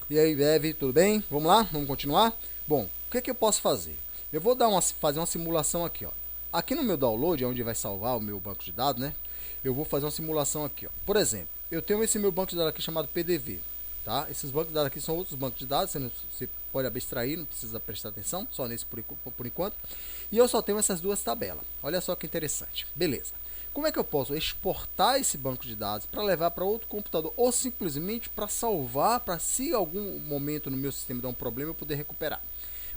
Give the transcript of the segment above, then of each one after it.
E aí, Ev, tudo bem? Vamos lá? Vamos continuar? Bom, o que é que eu posso fazer? Eu vou fazer uma simulação aqui, ó. Aqui no meu download, onde vai salvar o meu banco de dados, né? Eu vou fazer uma simulação aqui, ó. Por exemplo, eu tenho esse meu banco de dados aqui chamado PDV, tá? Esses bancos de dados aqui são outros bancos de dados, você pode abstrair, não precisa prestar atenção, só nesse por enquanto. E eu só tenho essas duas tabelas. Olha só que interessante. Beleza. Como é que eu posso exportar esse banco de dados para levar para outro computador ou simplesmente para salvar, para se algum momento no meu sistema dar um problema eu poder recuperar?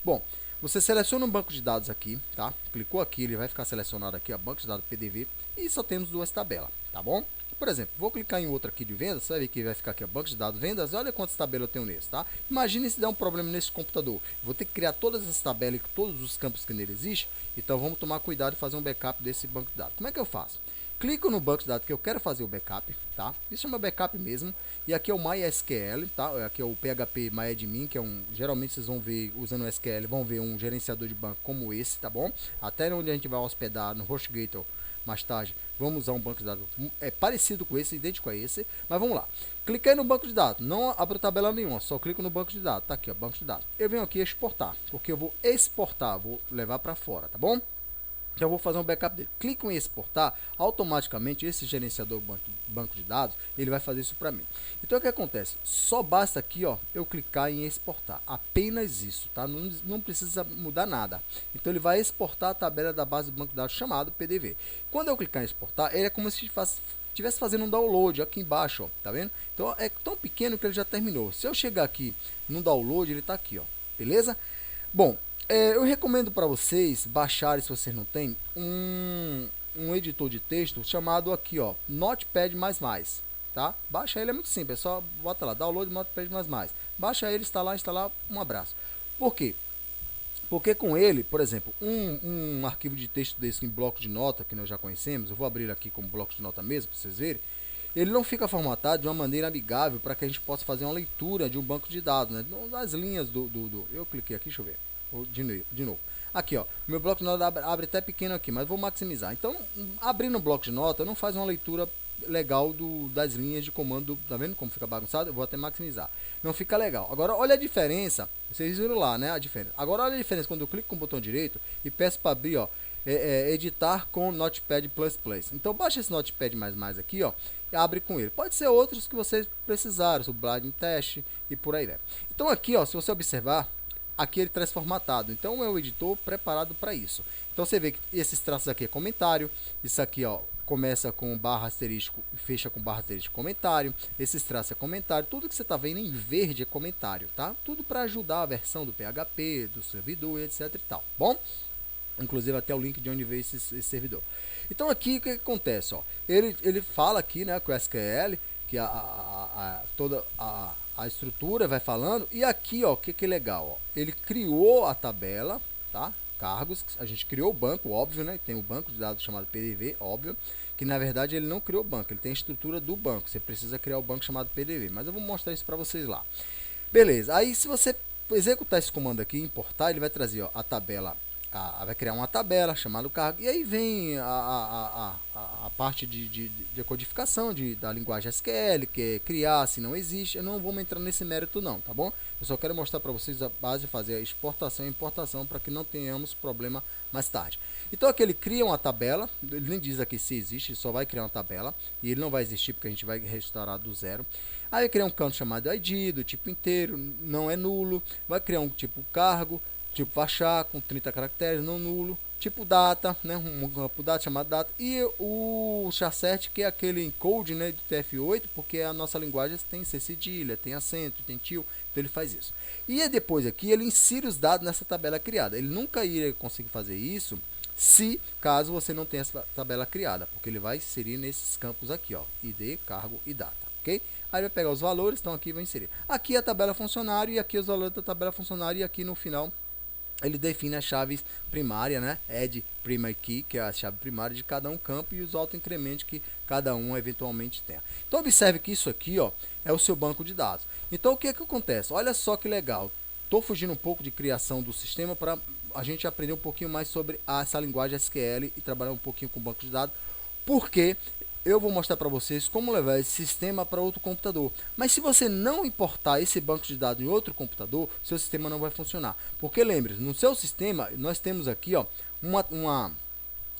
Bom, você seleciona um banco de dados aqui, tá? Clicou aqui, ele vai ficar selecionado aqui, ó, banco de dados PDV, e só temos duas tabelas, tá bom? Por exemplo, vou clicar em outra aqui de vendas, você vai ver que vai ficar aqui, ó, banco de dados vendas, olha quantas tabelas eu tenho nesse, tá? Imagine se der um problema nesse computador, vou ter que criar todas essas tabelas e todos os campos que nele existem, então vamos tomar cuidado e fazer um backup desse banco de dados. Como é que eu faço? Clico no banco de dados que eu quero fazer o backup, tá? Isso chama backup mesmo. E aqui é o MySQL, tá? Aqui é o PHP MyAdmin, que é geralmente vocês vão ver, usando o SQL, vão ver um gerenciador de banco como esse, tá bom? Até onde a gente vai hospedar no HostGator mais tarde, vamos usar um banco de dados parecido com esse, idêntico a esse, mas vamos lá. Cliquei no banco de dados, não abro tabela nenhuma, só clico no banco de dados, tá aqui, ó, banco de dados. Eu venho aqui exportar, porque eu vou exportar, vou levar para fora, tá bom? Já vou fazer um backup dele. Clico em exportar, automaticamente esse gerenciador banco de dados, ele vai fazer isso para mim. Então o que acontece? Só basta aqui, ó, eu clicar em exportar. Apenas isso, tá? Não precisa mudar nada. Então ele vai exportar a tabela da base do banco de dados chamado PDV. Quando eu clicar em exportar, ele é como se estivesse fazendo um download aqui embaixo, ó, tá vendo? Então é tão pequeno que ele já terminou. Se eu chegar aqui no download, ele está aqui, ó, beleza? Bom, eu recomendo para vocês baixarem, se vocês não têm, um editor de texto chamado aqui, ó, Notepad++, tá? Baixa ele, é muito simples, é só bota lá, download Notepad++. Baixa ele, instalar, um abraço. Por quê? Porque com ele, por exemplo, um arquivo de texto desse em bloco de nota, que nós já conhecemos, eu vou abrir aqui como bloco de nota mesmo, para vocês verem, ele não fica formatado de uma maneira amigável para que a gente possa fazer uma leitura de um banco de dados, né? Das linhas eu cliquei aqui, deixa eu ver. De novo. Aqui, ó. Meu bloco de nota abre até pequeno aqui, mas vou maximizar. Então, abrindo o bloco de nota, não faz uma leitura legal das linhas de comando. Tá vendo como fica bagunçado? Eu vou até maximizar. Não fica legal. Agora, olha a diferença. Vocês viram lá, né? A diferença. Agora, olha a diferença quando eu clico com o botão direito e peço para abrir, ó. Editar com Notepad++. Então, baixa esse Notepad++ aqui, ó. E abre com ele. Pode ser outros que vocês precisarem, Sublime Teste e por aí, né? Então, aqui, ó, se você observar, aqui ele traz formatado. Então é o editor preparado para isso. Então você vê que esses traços aqui é comentário, isso aqui, ó, começa com barra asterisco e fecha com barra asterisco comentário. Esses traços é comentário. Tudo que você está vendo em verde é comentário, tá? Tudo para ajudar a versão do PHP, do servidor, etc e tal. Bom, inclusive até o link de onde veio esse servidor. Então aqui o que acontece, ó? Ele fala aqui, né, com o SQL, que toda a estrutura vai falando, e aqui, ó, o que é legal, ó? Ele criou a tabela, tá? Cargos, a gente criou o banco, óbvio, né? Tem o banco de dados chamado PDV, óbvio, que na verdade ele não criou o banco, ele tem a estrutura do banco. Você precisa criar o banco chamado PDV, mas eu vou mostrar isso para vocês lá. Beleza, aí se você executar esse comando aqui, importar, ele vai trazer, ó, a tabela, vai criar uma tabela chamada cargo, e aí vem a parte de codificação da linguagem SQL, que é criar se não existe. Eu não vou entrar nesse mérito não, tá bom? Eu só quero mostrar para vocês a base de fazer a exportação e importação para que não tenhamos problema mais tarde. Então aqui ele cria uma tabela, ele nem diz aqui se existe, ele só vai criar uma tabela, e ele não vai existir porque a gente vai restaurar do zero. Aí vai criar um campo chamado ID, do tipo inteiro, não é nulo, vai criar um tipo cargo, tipo fachar com 30 caracteres, não nulo, tipo data, né, um campo data chamado data, e o char7, que é aquele encode, né, do TF8, porque a nossa linguagem tem C cedilha, tem acento, tem tio, então ele faz isso. E depois aqui ele insere os dados nessa tabela criada. Ele nunca iria conseguir fazer isso se caso você não tenha essa tabela criada, porque ele vai inserir nesses campos aqui, ó, ID, cargo e data, ok? Aí vai pegar os valores, então aqui vai inserir. Aqui é a tabela funcionário e aqui os valores da tabela funcionário, e aqui no final ele define as chaves primárias, né? Add primary key, que é a chave primária de cada um campo, e os autoincrementos que cada um eventualmente tenha. Então observe que isso aqui, ó, é o seu banco de dados. Então o que acontece? Olha só que legal. Estou fugindo um pouco de criação do sistema para a gente aprender um pouquinho mais sobre essa linguagem SQL e trabalhar um pouquinho com banco de dados. Porque eu vou mostrar para vocês como levar esse sistema para outro computador. Mas se você não importar esse banco de dados em outro computador, seu sistema não vai funcionar. Porque lembre-se, no seu sistema, nós temos aqui ó, uma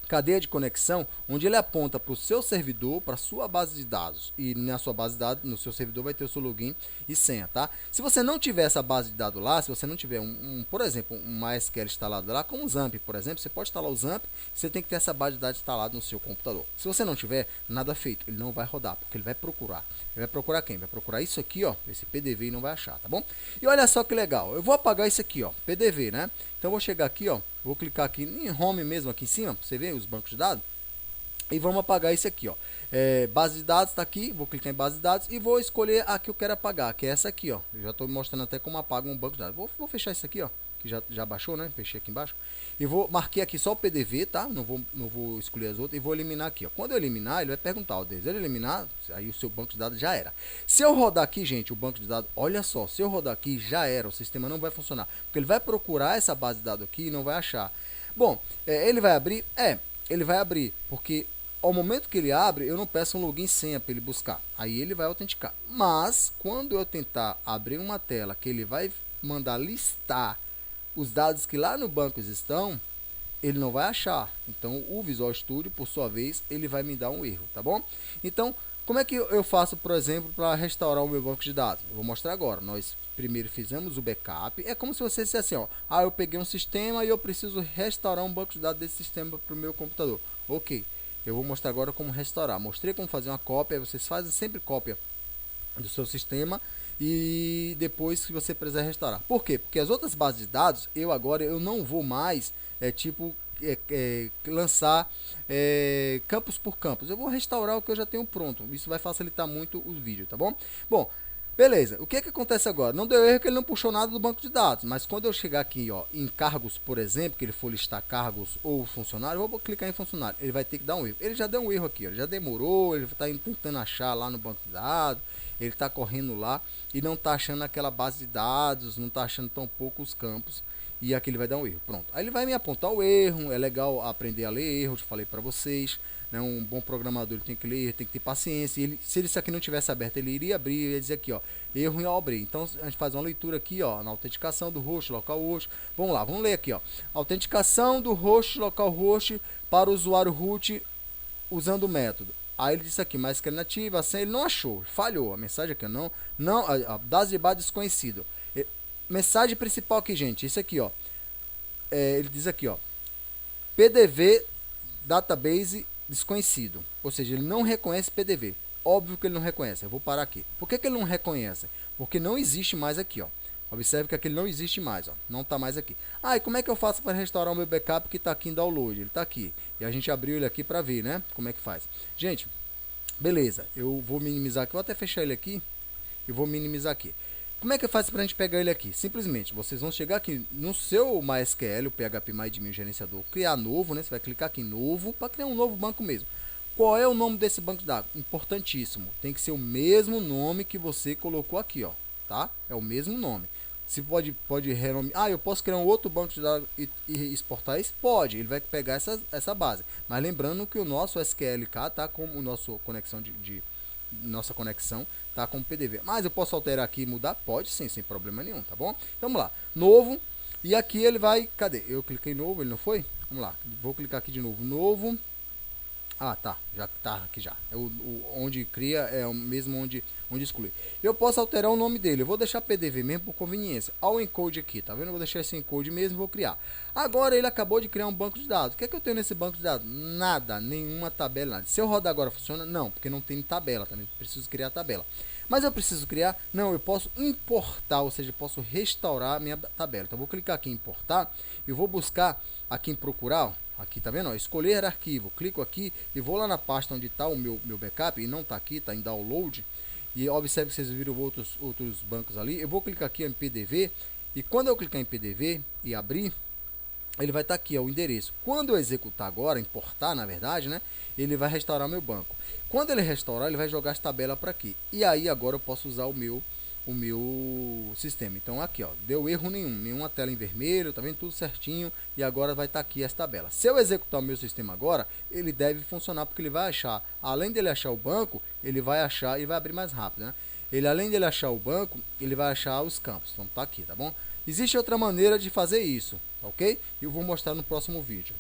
cadeia de conexão, onde ele aponta para o seu servidor, para a sua base de dados. E na sua base de dados, no seu servidor, vai ter o seu login e senha, tá? Se você não tiver essa base de dados lá, se você não tiver, por exemplo, um MySQL instalado lá, como o Zamp, por exemplo, você pode instalar o Zamp, você tem que ter essa base de dados instalada no seu computador. Se você não tiver, nada feito, ele não vai rodar, porque ele vai procurar. Ele vai procurar quem? Vai procurar isso aqui, ó, esse PDV e não vai achar, tá bom? E olha só que legal, eu vou apagar isso aqui, ó, PDV, né? Então eu vou chegar aqui, ó, vou clicar aqui em Home mesmo, aqui em cima, pra você ver os bancos de dados. E vamos apagar isso aqui, ó. Base de dados está aqui, vou clicar em base de dados e vou escolher a que eu quero apagar, que é essa aqui, ó. Eu já estou mostrando até como apaga um banco de dados. Vou fechar isso aqui, ó, que já baixou, né? Fechei aqui embaixo. E marquei aqui só o PDV, tá? Não vou escolher as outras e vou eliminar aqui, ó. Quando eu eliminar, ele vai perguntar, ó, deseja eliminar, aí o seu banco de dados já era. Se eu rodar aqui, gente, o banco de dados, olha só, se eu rodar aqui, já era, o sistema não vai funcionar, porque ele vai procurar essa base de dados aqui e não vai achar. Bom, ele vai abrir? Ele vai abrir, porque ao momento que ele abre, eu não peço um login e senha para ele buscar. Aí ele vai autenticar. Mas, quando eu tentar abrir uma tela que ele vai mandar listar os dados que lá no banco estão, ele não vai achar. Então, o Visual Studio, por sua vez, ele vai me dar um erro, tá bom? Então, como é que eu faço, por exemplo, para restaurar o meu banco de dados? Eu vou mostrar agora. Nós primeiro fizemos o backup. É como se você dissesse assim, ó, eu peguei um sistema e eu preciso restaurar um banco de dados desse sistema para o meu computador. Ok. Eu vou mostrar agora como restaurar. Mostrei como fazer uma cópia. Vocês fazem sempre cópia do seu sistema e depois que você precisar restaurar. Por quê? Porque as outras bases de dados, eu não vou mais lançar campus por campus. Eu vou restaurar o que eu já tenho pronto. Isso vai facilitar muito o vídeo, tá bom? Bom, beleza, o que acontece agora? Não deu erro que ele não puxou nada do banco de dados, mas quando eu chegar aqui, ó, em cargos, por exemplo, que ele for listar cargos ou funcionário, eu vou clicar em funcionário, ele vai ter que dar um erro. Ele já deu um erro aqui, ó, já demorou, ele está tentando achar lá no banco de dados, ele está correndo lá e não está achando aquela base de dados, não está achando tão poucos campos. E aqui ele vai dar um erro, pronto. Aí ele vai me apontar o erro, é legal aprender a ler erro, eu falei para vocês, né? Um bom programador ele tem que ler, tem que ter paciência. Se isso aqui não tivesse aberto, ele iria abrir e ia dizer aqui, ó, erro em abrir. Então a gente faz uma leitura aqui, ó, na autenticação do host, localhost. Vamos lá, vamos ler aqui, ó. Autenticação do host, localhost para o usuário root usando o método. Aí ele disse aqui, mais que é nativa, a senha ele não achou, falhou. A mensagem aqui, a base de base desconhecido. Mensagem principal aqui, gente, isso aqui, ó. Ele diz aqui, ó, PDV database desconhecido, ou seja, ele não reconhece PDV. Óbvio que ele não reconhece. Eu vou parar aqui. Por que ele não reconhece? Porque não existe mais aqui, ó. Observe que aquele não existe mais, ó. Não está mais aqui. E como é que eu faço para restaurar o meu backup que está aqui em download? Ele está aqui. E a gente abriu ele aqui para ver, né? Como é que faz. Gente, beleza. Eu vou minimizar aqui. Vou até fechar ele aqui. E vou minimizar aqui. Como é que faz para a gente pegar ele aqui? Simplesmente, vocês vão chegar aqui no seu MySQL, o PHP MyAdmin gerenciador, criar novo, né? Você vai clicar aqui em novo, para criar um novo banco mesmo. Qual é o nome desse banco de dados? Importantíssimo, tem que ser o mesmo nome que você colocou aqui, ó, tá? É o mesmo nome. Se pode renomear, eu posso criar um outro banco de dados e exportar isso? Pode, ele vai pegar essa base. Mas lembrando que o nosso SQLK tá como nossa conexão nossa conexão tá como PDV. Mas eu posso alterar aqui e mudar? Pode sim, sem problema nenhum, tá bom? Então, vamos lá, novo, e aqui ele vai, cadê? Eu cliquei novo, ele não foi? Vamos lá, vou clicar aqui de novo, novo. Tá, já tá aqui já. Onde cria é o mesmo onde exclui. Eu posso alterar o nome dele. Eu vou deixar PDV mesmo por conveniência. Olha o encode aqui, tá vendo? Eu vou deixar esse encode mesmo e vou criar. Agora ele acabou de criar um banco de dados. O que é que eu tenho nesse banco de dados? Nada, nenhuma tabela, nada. Se eu rodar agora funciona? Não, porque não tem tabela, também preciso criar a tabela. Mas eu preciso criar? Não, eu posso importar, ou seja, eu posso restaurar a minha tabela. Então eu vou clicar aqui em importar e vou buscar aqui em procurar, ó. Aqui, tá vendo? Ó, escolher arquivo. Clico aqui e vou lá na pasta onde está o meu backup. E não está aqui, está em download. E observe que vocês viram outros bancos ali. Eu vou clicar aqui em PDV. E quando eu clicar em PDV e abrir, ele vai estar aqui, ó, o endereço. Quando eu executar agora, importar na verdade, né? Ele vai restaurar meu banco. Quando ele restaurar, ele vai jogar as tabelas para aqui. E aí agora eu posso usar o o meu sistema. Então aqui, ó, deu erro nenhum, nenhuma tela em vermelho, tá vendo tudo certinho, e agora vai estar aqui essa tabela. Se eu executar o meu sistema agora, ele deve funcionar, porque ele vai achar, além dele achar o banco, ele vai achar e vai abrir mais rápido, né? Ele, além dele achar o banco, ele vai achar os campos. Então tá aqui, tá bom? Existe outra maneira de fazer isso, ok? Eu vou mostrar no próximo vídeo.